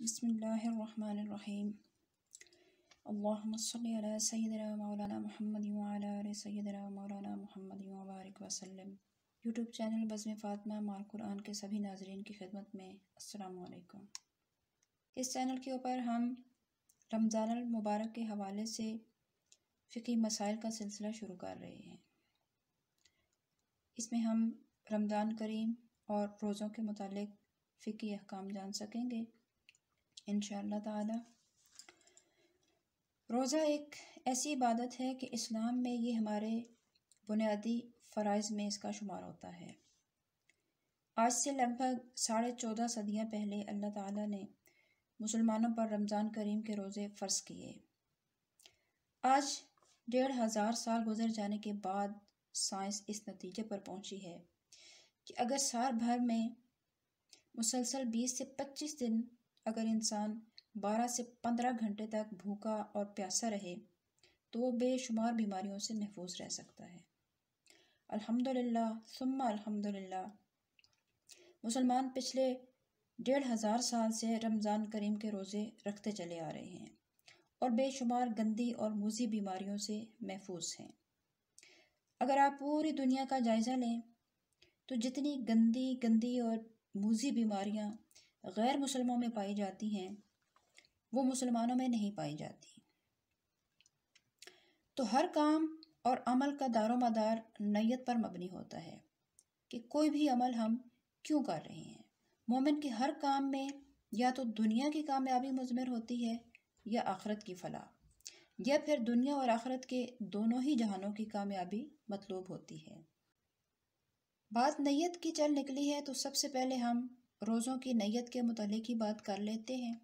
بسم اللہ الرحمن الرحیم اللہم صلی علی سیدنا مولانا محمد وعلی آل سیدنا مولانا محمد وبارک وسلم۔ یوٹیوب چینل بزم فاطمہ مع قرآن کے سبھی ناظرین کی خدمت میں السلام علیکم۔ اس چینل کے اوپر ہم رمضان المبارک کے حوالے سے فقہی مسائل کا سلسلہ شروع کر رہے ہیں۔ اس میں ہم رمضان کریم اور روزوں کے متعلق فقہی احکام جان سکیں گے انشاءاللہ تعالی۔ روزہ ایک ایسی عبادت ہے کہ اسلام میں یہ ہمارے بنیادی فرائض میں اس کا شمار ہوتا ہے۔ آج سے لگ بھگ 14.5 صدیاں پہلے اللہ تعالیٰ نے مسلمانوں پر رمضان کریم کے روزے فرض کیے۔ آج 1500 سال گزر جانے کے بعد سائنس اس نتیجے پر پہنچی ہے کہ اگر سال بھر میں مسلسل 20 سے 25 دن اگر انسان 12 سے 15 گھنٹے تک بھوکا اور پیاسا رہے تو وہ بے شمار بیماریوں سے محفوظ رہ سکتا ہے۔ الحمدللہ ثم الحمدللہ، مسلمان پچھلے 1500 سال سے رمضان کریم کے روزے رکھتے چلے آ رہے ہیں اور بے شمار گندی اور موذی بیماریوں سے محفوظ ہیں۔ اگر آپ پوری دنیا کا جائزہ لیں تو جتنی گندی اور موذی بیماریاں غیر مسلموں میں پائی جاتی ہیں وہ مسلمانوں میں نہیں پائی جاتی۔ تو ہر کام اور عمل کا دار و مدار نیت پر مبنی ہوتا ہے کہ کوئی بھی عمل ہم کیوں کر رہے ہیں۔ مومن کے ہر کام میں یا تو دنیا کی کامیابی مضمر ہوتی ہے یا آخرت کی فلاح، یا پھر دنیا اور آخرت کے دونوں ہی جہانوں کی کامیابی مطلوب ہوتی ہے۔ بات نیت کی چل نکلی ہے تو سب سے پہلے ہم روزوں کی نیت کے متعلق ہی بات کر لیتے ہیں۔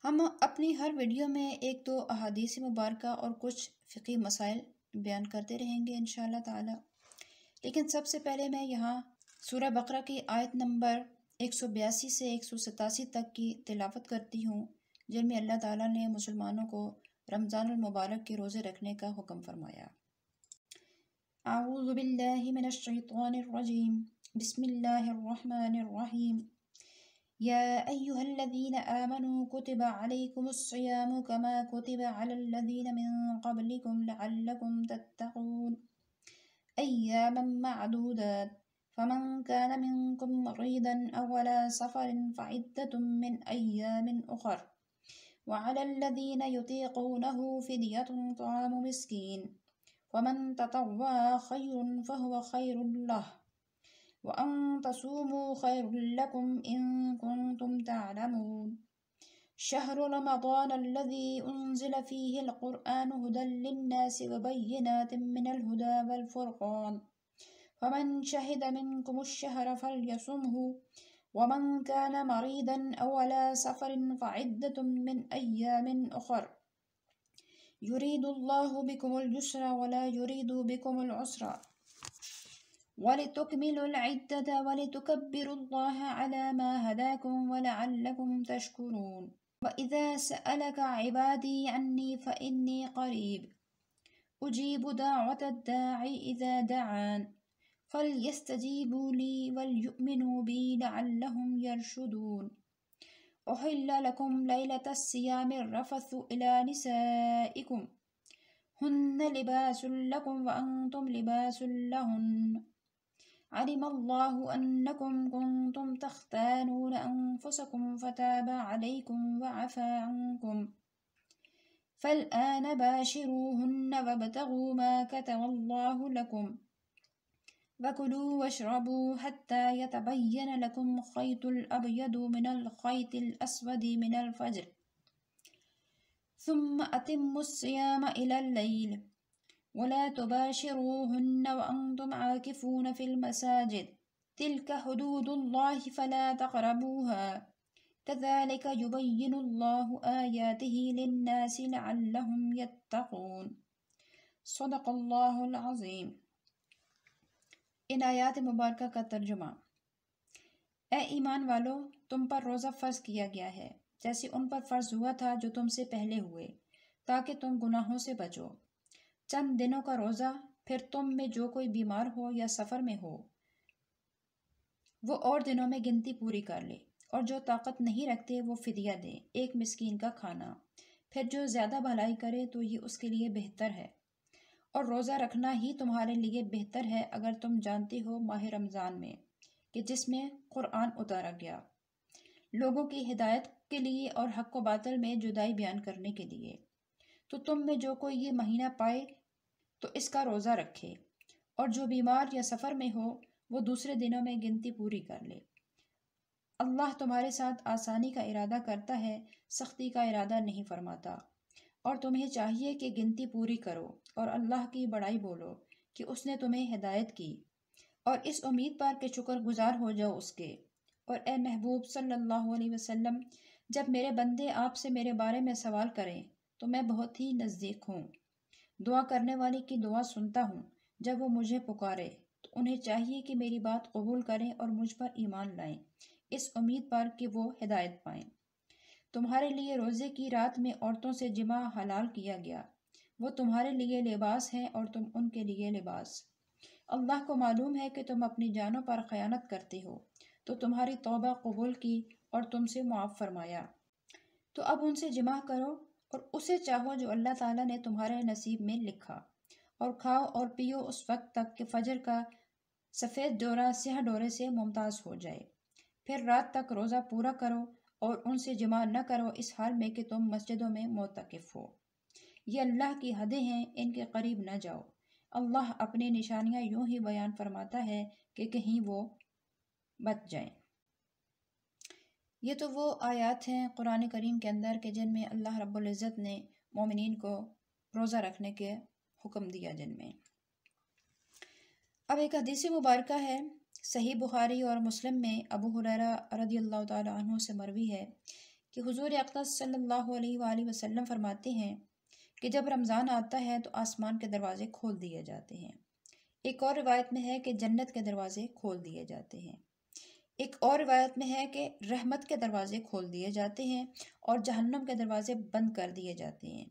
ہم اپنی ہر ویڈیو میں 1-2 احادیث مبارکہ اور کچھ فقہی مسائل بیان کرتے رہیں گے انشاءاللہ تعالی، لیکن سب سے پہلے میں یہاں سورہ بقرہ کی آیت نمبر 182 سے 187 تک کی تلاوت کرتی ہوں، جن میں اللہ تعالیٰ نے مسلمانوں کو رمضان المبارک کے روزے رکھنے کا حکم فرمایا۔ اعوذ باللہ من الشیطان الرجیم، بسم اللہ الرحمن الرحیم۔ یا ایہا الذین آمنوا کتب علیکم الصیام کما کتب علی الذین من قبلکم لعلکم تتقون ایاما معدودات فمن کان منکم مریضا او علی سفر فعدۃ من ایام اخر وعلی الذین یطیقونہ فدیۃ طعام مسکین ومن تطوع خیر فهو خیر لہ وَأَن تَصُومُوا خَيْرٌ لَكُمْ إِن كُنتُمْ تَعْلَمُونَ شَهْرُ رَمَضَانَ الَّذِي أُنزِلَ فِيهِ الْقُرْآنُ هُدًى لِّلنَّاسِ وَبَيِّنَاتٍ مِّنَ الْهُدَى وَالْفُرْقَانِ فَمَن شَهِدَ مِنكُمُ الشَّهْرَ فَلْيَصُمْهُ وَمَن كَانَ مَرِيضًا أَوْ عَلَى سَفَرٍ فَعِدَّةٌ مِّنْ أَيَّامٍ أُخَرَ يُرِيدُ اللَّهُ بِكُمُ الْيُسْرَ وَلَا يُرِيدُ بِكُمُ الْعُسْرَ وَلِتُكْمِلُوا الْعِدَّةَ وَلِتُكَبِّرُوا اللَّهَ عَلَى مَا هَدَاكُمْ وَلَعَلَّكُمْ تَشْكُرُونَ وَإِذَا سَأَلَكَ عِبَادِي عَنِّي فَإِنِّي قَرِيبٌ أُجِيبُ دَعْوَةَ الدَّاعِ إِذَا دَعَانِ فَلْيَسْتَجِيبُوا لِي وَلْيُؤْمِنُوا بِي لَعَلَّهُمْ يَرْشُدُونَ أُحِلَّ لَكُمْ لَيْلَةَ الصِّيَامِ الرَّفَثُ إِلَى نِسَائِكُمْ هُنَّ لِبَاسٌ لَكُمْ وَأَنْتُمْ لِبَاسٌ لَهُنَّ علم الله أنكم كنتم تختانون أنفسكم فتاب عليكم وعفى عنكم فالآن باشروهن وابتغوا ما كتب الله لكم وكلوا واشربوا حتى يتبين لكم الخيط الأبيض من الخيط الأسود من الفجر ثم أتموا الصيام إلى الليل ولا تباشروهن وأنتم عاكفون في المساجد تلك حدود الله فلا تقربوها كذلك يبين الله آياته للناس لعلهم يتقون صدق اللہ العظیم۔ ان آیات مبارکہ کا ترجمہ: اے ایمان والو، تم پر روزہ فرض کیا گیا ہے جیسے ان پر فرض ہوا تھا جو تم سے پہلے ہوئے، تاکہ تم گناہوں سے بچو۔ چند دنوں کا روزہ، پھر تم میں جو کوئی بیمار ہو یا سفر میں ہو وہ اور دنوں میں گنتی پوری کر لے، اور جو طاقت نہیں رکھتے وہ فدیہ دیں، 1 مسکین کا کھانا، پھر جو زیادہ بھلائی کرے تو یہ اس کے لیے بہتر ہے، اور روزہ رکھنا ہی تمہارے لیے بہتر ہے اگر تم جانتے ہو ماہ رمضان میں کہ جس میں قرآن اتارا گیا، لوگوں کی ہدایت کے لیے اور حق و باطل میں جدائی بیان کرنے کے لیے، تو تم میں جو کوئی یہ مہینہ پائے تو اس کا روزہ رکھے، اور جو بیمار یا سفر میں ہو وہ دوسرے دنوں میں گنتی پوری کر لے۔ اللہ تمہارے ساتھ آسانی کا ارادہ کرتا ہے، سختی کا ارادہ نہیں فرماتا، اور تمہیں چاہیے کہ گنتی پوری کرو اور اللہ کی بڑائی بولو کہ اس نے تمہیں ہدایت کی، اور اس امید پر کہ شکر گزار ہو جاؤ اس کے۔ اور اے محبوب صلی اللہ علیہ وسلم، جب میرے بندے آپ سے میرے بارے میں سوال کریں تو میں بہت ہی نزدیک ہوں، دعا کرنے والے کی دعا سنتا ہوں۔ جب وہ مجھے پکارے تو انہیں چاہیے کہ میری بات قبول کریں اور مجھ پر ایمان لائیں، اس امید پر کہ وہ ہدایت پائیں۔ تمہارے لیے روزے کی رات میں عورتوں سے جمع حلال کیا گیا، وہ تمہارے لیے لباس ہیں اور تم ان کے لیے لباس۔ اللہ کو معلوم ہے کہ تم اپنی جانوں پر خیانت کرتے ہو، تو تمہاری توبہ قبول کی اور تم سے معاف فرمایا، تو اب ان سے جمع کرو اور اسے چاہو جو اللہ تعالیٰ نے تمہارے نصیب میں لکھا، اور کھاؤ اور پیو اس وقت تک کہ فجر کا سفید ڈورا سیاہ ڈورے سے ممتاز ہو جائے، پھر رات تک روزہ پورا کرو اور ان سے جمع نہ کرو اس حال میں کہ تم مسجدوں میں معتکف ہو۔ یہ اللہ کی حدیں ہیں، ان کے قریب نہ جاؤ۔ اللہ اپنی نشانیاں یوں ہی بیان فرماتا ہے کہ کہیں وہ بچ جائیں۔ یہ تو وہ آیات ہیں قرآن کریم کے اندر کہ جن میں اللہ رب العزت نے مومنین کو روزہ رکھنے کے حکم دیا جن میں۔ اب ایک حدیث مبارکہ ہے، صحیح بخاری اور مسلم میں ابو ہریرہ رضی اللہ تعالی عنہ سے مروی ہے کہ حضور اقدس صلی اللہ علیہ وآلہ وسلم فرماتے ہیں کہ جب رمضان آتا ہے تو آسمان کے دروازے کھول دیے جاتے ہیں۔ ایک اور روایت میں ہے کہ جنت کے دروازے کھول دیے جاتے ہیں۔ ایک اور روایت میں ہے کہ رحمت کے دروازے کھول دیے جاتے ہیں اور جہنم کے دروازے بند کر دیے جاتے ہیں،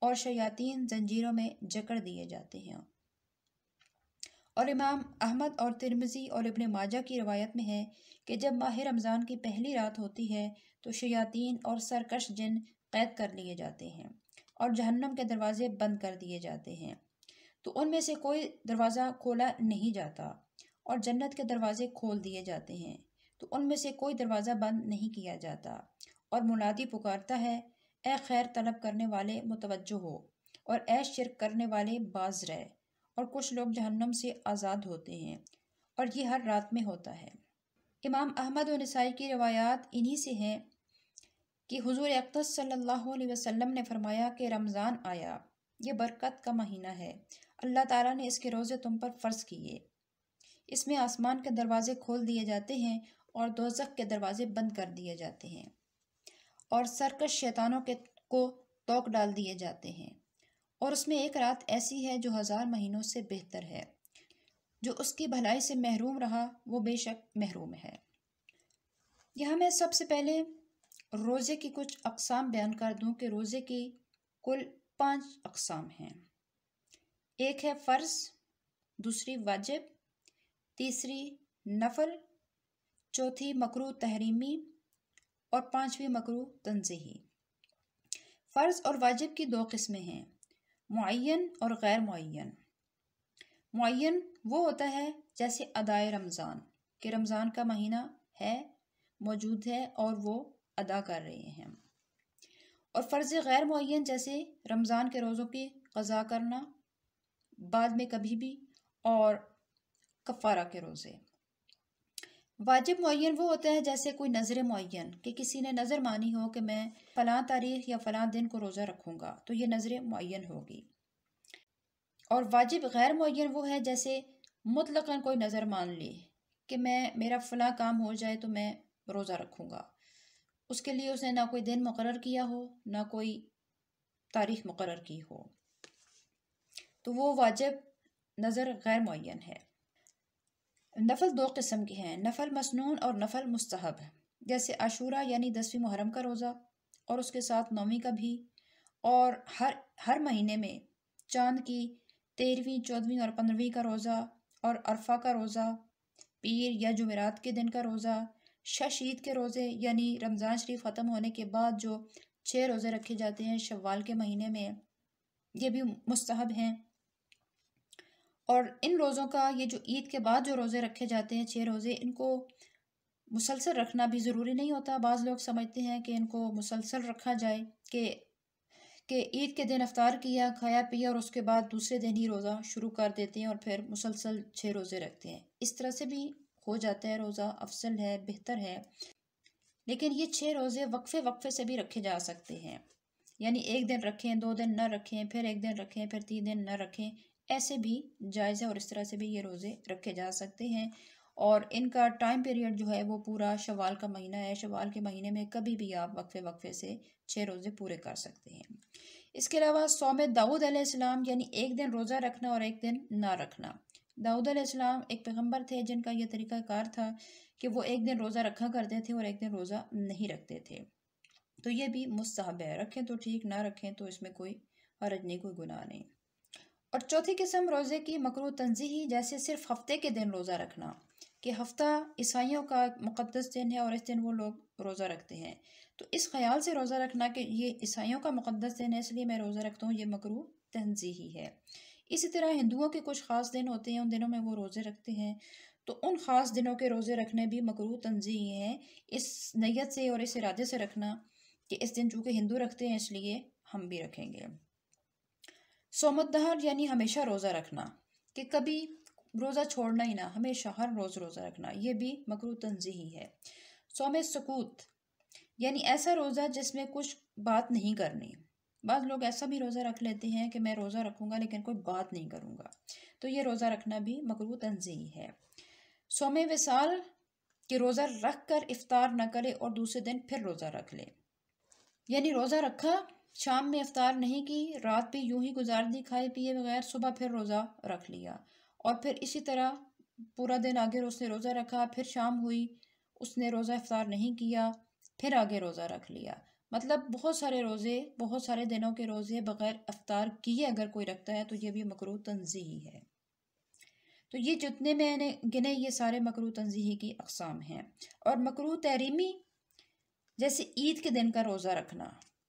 اور شیاطین زنجیروں میں جکڑ دیے جاتے ہیں۔ اور امام احمد اور ترمذی اور ابن ماجہ کی روایت میں ہے کہ جب ماہ رمضان کی پہلی رات ہوتی ہے تو شیاطین اور سرکش جن قید کر لیے جاتے ہیں اور جہنم کے دروازے بند کر دیے جاتے ہیں، تو ان میں سے کوئی دروازہ کھولا نہیں جاتا، اور جنت کے دروازے کھول دیے جاتے ہیں تو ان میں سے کوئی دروازہ بند نہیں کیا جاتا، اور منادی پکارتا ہے، اے خیر طلب کرنے والے متوجہ ہو، اور اے شرک کرنے والے باز رہ، اور کچھ لوگ جہنم سے آزاد ہوتے ہیں، اور یہ ہر رات میں ہوتا ہے۔ امام احمد و نسائی کی روایات انہی سے ہیں کہ حضور اقدس صلی اللہ علیہ وسلم نے فرمایا کہ رمضان آیا، یہ برکت کا مہینہ ہے، اللہ تعالیٰ نے اس کے روزے تم پر فرض کیے، اس میں آسمان کے دروازے کھول دیے جاتے ہیں اور دوزخ کے دروازے بند کر دیے جاتے ہیں، اور سرکش شیطانوں کو توق ڈال دیے جاتے ہیں، اور اس میں ایک رات ایسی ہے جو 1000 مہینوں سے بہتر ہے، جو اس کی بھلائی سے محروم رہا وہ بے شک محروم ہے۔ یہاں میں سب سے پہلے روزے کی کچھ اقسام بیان کر دوں کہ روزے کی کل 5 اقسام ہیں۔ ایک ہے فرض، دوسری واجب، تیسری نفل، چوتھی مکروہ تحریمی، اور 5ویں مکروہ تنزیہی۔ فرض اور واجب کی 2 قسمیں ہیں، معین اور غیر معین۔ معین وہ ہوتا ہے جیسے ادائے رمضان، کہ رمضان کا مہینہ ہے، موجود ہے اور وہ ادا کر رہے ہیں، اور فرض غیر معین جیسے رمضان کے روزوں کی قضا کرنا بعد میں کبھی بھی، اور کفارہ کے روزے۔ واجب معین وہ ہوتا ہے جیسے کوئی نظر معین، کہ کسی نے نظر مانی ہو کہ میں فلاں تاریخ یا فلاں دن کو روزہ رکھوں گا، تو یہ نظر معین ہوگی۔ اور واجب غیر معین وہ ہے جیسے مطلقاً کوئی نظر مان لے کہ میرا فلاں کام ہو جائے تو میں روزہ رکھوں گا، اس کے لیے اس نے نہ کوئی دن مقرر کیا ہو نہ کوئی تاریخ مقرر کی ہو، تو وہ واجب نظر غیر معین ہے۔ نفل 2 قسم کے ہیں، نفل مسنون اور نفل مستحب، جیسے عاشورہ یعنی 10ویں محرم کا روزہ اور اس کے ساتھ 9ویں کا بھی، اور ہر مہینے میں چاند کی 13ویں، 14ویں اور 15ویں کا روزہ، اور عرفہ کا روزہ، پیر یا جمعرات کے دن کا روزہ، شش عید کے روزے یعنی رمضان شریف ختم ہونے کے بعد جو 6 روزے رکھے جاتے ہیں شوال کے مہینے میں، یہ بھی مستحب ہیں۔ اور ان روزوں کا یہ جو عید کے بعد جو روزے رکھے جاتے ہیں 6 روزے، ان کو مسلسل رکھنا بھی ضروری نہیں ہوتا۔ بعض لوگ سمجھتے ہیں کہ ان کو مسلسل رکھا جائے کہ عید کے دن افطار کیا، کھایا پیا اور اس کے بعد دوسرے دن ہی روزہ شروع کر دیتے ہیں اور پھر مسلسل 6 روزے رکھتے ہیں۔ اس طرح سے بھی ہو جاتا ہے، روزہ افضل ہے، بہتر ہے، لیکن یہ 6 روزے وقفے سے بھی رکھے جا سکتے ہیں، یعنی ایک دن رکھیں، 2 دن نہ رکھیں، پھر ایک دن رکھیں، پھر 3 دن نہ رکھیں، ایسے بھی جائز ہے اور اس طرح سے بھی یہ روزے رکھے جا سکتے ہیں۔ اور ان کا ٹائم پیریڈ جو ہے وہ پورا شوال کا مہینہ ہے۔ شوال کے مہینے میں کبھی بھی آپ وقفے سے 6 روزے پورے کر سکتے ہیں۔ اس کے علاوہ صوم داؤد علیہ السلام یعنی ایک دن روزہ رکھنا اور ایک دن نہ رکھنا۔ داؤد علیہ السلام ایک پیغمبر تھے جن کا یہ طریقہ کار تھا کہ وہ ایک دن روزہ رکھا کرتے تھے اور ایک دن روزہ نہیں رکھتے تھے، تو یہ بھی مستحب ہے، رکھیں تو ٹھیک، نہ رکھیں تو اس میں کوئی حرج نہیں، کوئی گناہ نہیں۔ اور چوتھی قسم روزے کی مکروہ تنزیہی، جیسے صرف ہفتے کے دن روزہ رکھنا، کہ ہفتہ عیسائیوں کا مقدس دن ہے اور اس دن وہ لوگ روزہ رکھتے ہیں، تو اس خیال سے روزہ رکھنا کہ یہ عیسائیوں کا مقدس دن ہے اس لیے میں روزہ رکھتا ہوں، یہ مکروہ تنزیہی ہے۔ اسی طرح ہندوؤں کے کچھ خاص دن ہوتے ہیں، ان دنوں میں وہ روزے رکھتے ہیں، تو ان خاص دنوں کے روزے رکھنے بھی مکروہ تنزیہی ہیں، اس نیت سے اور اس ارادے سے رکھنا کہ اس دن چونکہ ہندو رکھتے ہیں اس لیے ہم بھی رکھیں گے۔ صوم الدہر یعنی ہمیشہ روزہ رکھنا، کہ کبھی روزہ چھوڑنا ہی نہ، ہمیشہ ہر روز روزہ رکھنا، یہ بھی مکروہ تنزیہی ہے۔ صوم سکوت یعنی ایسا روزہ جس میں کچھ بات نہیں کرنی۔ بعض لوگ ایسا بھی روزہ رکھ لیتے ہیں کہ میں روزہ رکھوں گا لیکن کوئی بات نہیں کروں گا، تو یہ روزہ رکھنا بھی مکروہ تنزیہی ہے۔ صوم وصال کہ روزہ رکھ کر افطار نہ کرے اور دوسرے دن پھر روزہ رکھ لے، یعنی روزہ رکھا، شام میں افطار نہیں کی، رات بھی یوں ہی گزار دی کھائے پیے بغیر، صبح پھر روزہ رکھ لیا، اور پھر اسی طرح پورا دن آگے اس نے روزہ رکھا، پھر شام ہوئی اس نے روزہ افطار نہیں کیا، پھر آگے روزہ رکھ لیا۔ مطلب بہت سارے روزے، بہت سارے دنوں کے روزے بغیر افطار کیے اگر کوئی رکھتا ہے تو یہ بھی مکروہ تنزیہی ہے۔ تو یہ جتنے میں نے گنے یہ سارے مکروہ تنزیہی کی اقسام ہیں۔ اور مکروہ تحریمی جیسے عید کے دن کا روزہ رکھنا،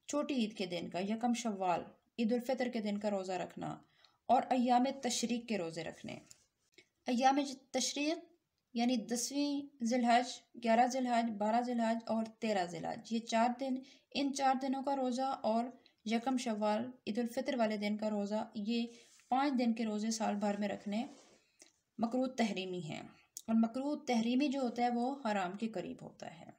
چھوٹی عید کے دن کا، یکم شوال، عید الفطر کے دن کا روزہ رکھنا، اور ایام تشریق کے روزے رکھنے۔ ایام تشریق یعنی 10ویں ذی الحج، 11 ذی الحج، 12 ذی الحج اور 13 ذی الحج، یہ 4 دن، ان 4 دنوں کا روزہ اور یکم شوال عید الفطر والے دن کا روزہ، یہ 5 دن کے روزے سال بھر میں رکھنے مکروہ تحریمی ہیں، اور مکروہ تحریمی جو ہوتا ہے وہ حرام کے قریب ہوتا ہے۔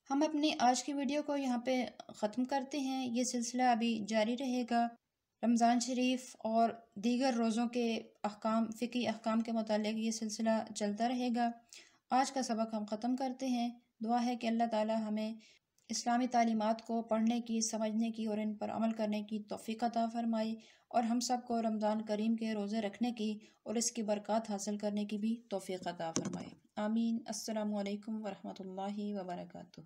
ہم اپنی آج کی ویڈیو کو یہاں پہ ختم کرتے ہیں، یہ سلسلہ ابھی جاری رہے گا، رمضان شریف اور دیگر روزوں کے احکام، فقہی احکام کے متعلق یہ سلسلہ چلتا رہے گا۔ آج کا سبق ہم ختم کرتے ہیں، دعا ہے کہ اللہ تعالی ہمیں اسلامی تعلیمات کو پڑھنے کی، سمجھنے کی اور ان پر عمل کرنے کی توفیق عطا فرمائے، اور ہم سب کو رمضان کریم کے روزے رکھنے کی اور اس کی برکات حاصل کرنے کی بھی توفیق عطا فرمائے۔ آمین۔ السلام علیکم ورحمۃ اللہ وبرکاتہ۔